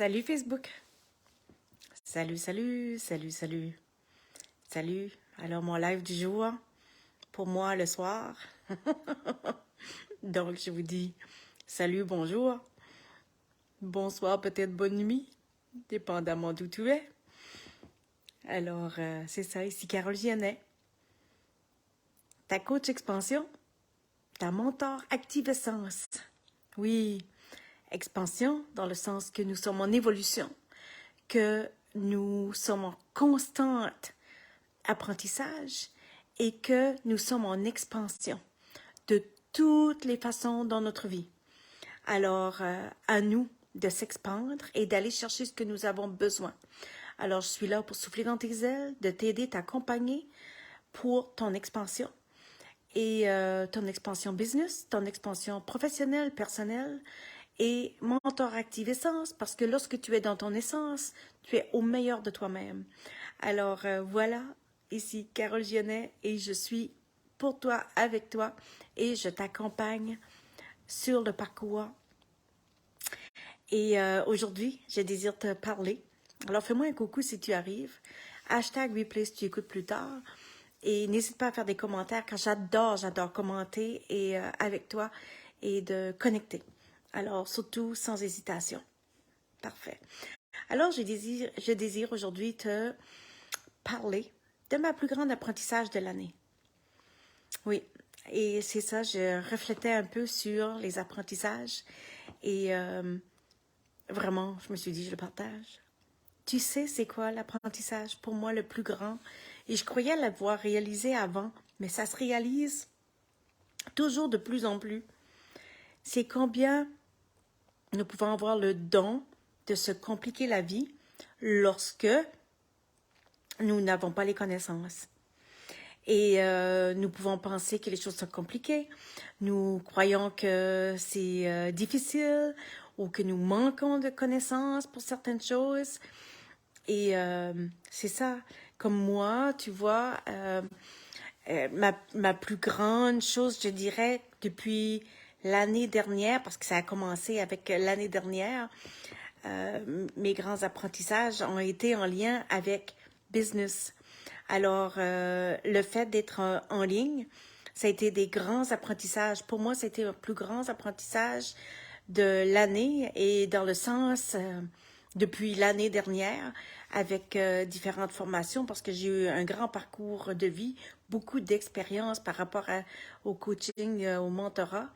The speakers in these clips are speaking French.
Salut Facebook. Salut, salut, salut, salut. Salut. Alors, mon live du jour, pour moi, le soir. Donc, je vous dis salut, bonjour, bonsoir, peut-être bonne nuit, dépendamment d'où tu es. Alors, c'est ça, ici Carole Giannet, ta coach expansion, ta mentor active essence. Oui, expansion dans le sens que nous sommes en évolution, que nous sommes en constante apprentissage et que nous sommes en expansion de toutes les façons dans notre vie. Alors, à nous de s'expandre et d'aller chercher ce que nous avons besoin. Alors, je suis là pour souffler dans tes ailes, de t'aider, t'accompagner pour ton expansion. Et ton expansion business, ton expansion professionnelle, personnelle et mentor active essence, parce que lorsque tu es dans ton essence, tu es au meilleur de toi-même. Alors voilà, ici Carole Giannet et je suis pour toi, avec toi et je t'accompagne sur le parcours. Et aujourd'hui, je désire te parler. Alors fais-moi un coucou si tu arrives. #replay si tu écoutes plus tard. Et n'hésite pas à faire des commentaires car j'adore commenter et avec toi et de connecter. Alors, surtout sans hésitation. Parfait. Alors, je désire aujourd'hui te parler de ma plus grande apprentissage de l'année. Oui, et c'est ça, je reflétais un peu sur les apprentissages et vraiment, je me suis dit, je le partage. Tu sais, c'est quoi l'apprentissage pour moi le plus grand? Et je croyais l'avoir réalisé avant, mais ça se réalise toujours de plus en plus. C'est combien nous pouvons avoir le don de se compliquer la vie lorsque nous n'avons pas les connaissances. Et nous pouvons penser que les choses sont compliquées. Nous croyons que c'est difficile ou que nous manquons de connaissances pour certaines choses. Et c'est ça. Comme moi, tu vois, ma plus grande chose, je dirais, depuis l'année dernière, parce que ça a commencé avec l'année dernière, mes grands apprentissages ont été en lien avec business. Alors, le fait d'être en ligne, ça a été des grands apprentissages. Pour moi, c'était le plus grand apprentissage de l'année et dans le sens, depuis l'année dernière, avec différentes formations, parce que j'ai eu un grand parcours de vie, beaucoup d'expérience par rapport au coaching, au mentorat.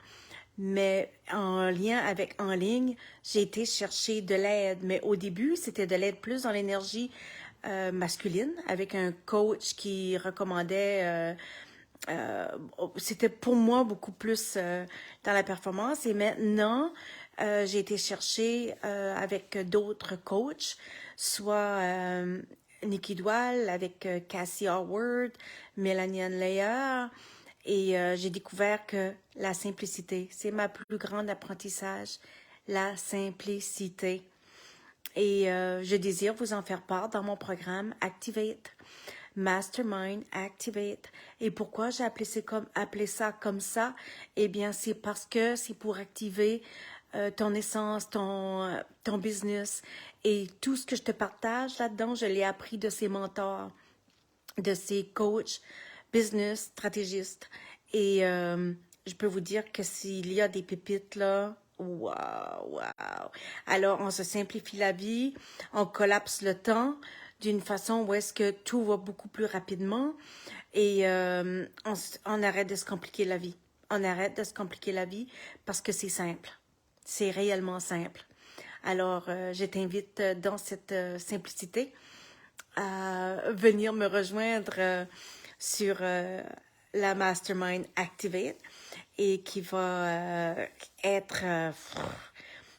Mais en lien avec en ligne, j'ai été chercher de l'aide. Mais au début, c'était de l'aide plus dans l'énergie masculine, avec un coach qui recommandait, c'était pour moi beaucoup plus dans la performance. Et maintenant, j'ai été chercher avec d'autres coachs, soit Nikki Dwell avec Cassie Howard, Mélanie Ann Layer. Et j'ai découvert que la simplicité, c'est ma plus grande apprentissage, la simplicité. Et je désire vous en faire part dans mon programme Activate, Mastermind Activate. Et pourquoi j'ai appelé ça comme ça? Eh bien, c'est parce que c'est pour activer ton essence, ton business. Et tout ce que je te partage là-dedans, je l'ai appris de ces mentors, de ces coachs, business, stratégistes. Et je peux vous dire que s'il y a des pépites là, wow. Alors, on se simplifie la vie, on collapse le temps d'une façon où est-ce que tout va beaucoup plus rapidement et on arrête de se compliquer la vie. On arrête de se compliquer la vie parce que c'est simple. C'est réellement simple. Alors, je t'invite dans cette simplicité à venir me rejoindre sur la Mastermind Activate et qui va être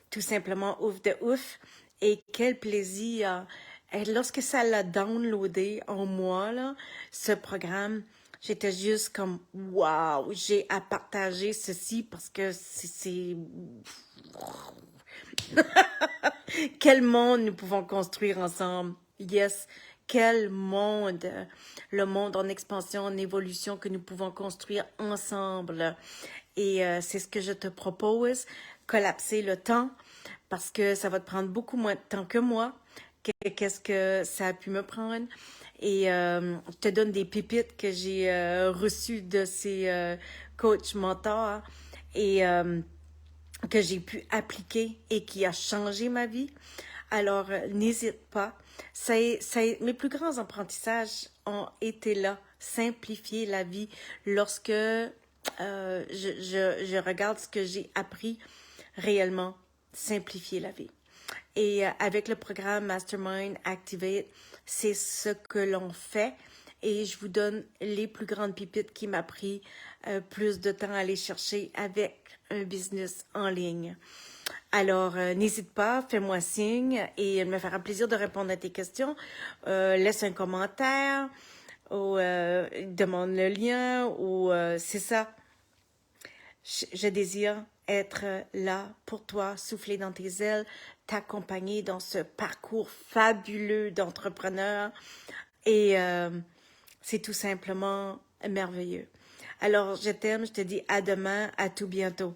tout simplement ouf de ouf. Et quel plaisir! Et lorsque ça l'a downloadé en moi, là, ce programme, j'étais juste comme « Wow! J'ai à partager ceci parce que c'est... Quel monde nous pouvons construire ensemble! Yes! Quel monde! Le monde en expansion, en évolution que nous pouvons construire ensemble. Et c'est ce que je te propose, collapser le temps parce que ça va te prendre beaucoup moins de temps que moi. Qu'est-ce que ça a pu me prendre? Et je te donne des pépites que j'ai reçues de ces coachs mentors et que j'ai pu appliquer et qui a changé ma vie. Alors, n'hésite pas. Mes plus grands apprentissages ont été là, simplifier la vie. Lorsque je regarde ce que j'ai appris réellement, simplifier la vie. Et avec le programme Mastermind Activate, c'est ce que l'on fait. Et je vous donne les plus grandes pépites qui m'a pris plus de temps à aller chercher avec un business en ligne. Alors, n'hésite pas, fais-moi signe et il me fera plaisir de répondre à tes questions. Laisse un commentaire ou demande le lien ou c'est ça. Je désire être là pour toi, souffler dans tes ailes, t'accompagner dans ce parcours fabuleux d'entrepreneur et c'est tout simplement merveilleux. Alors, je t'aime, je te dis à demain, à tout bientôt.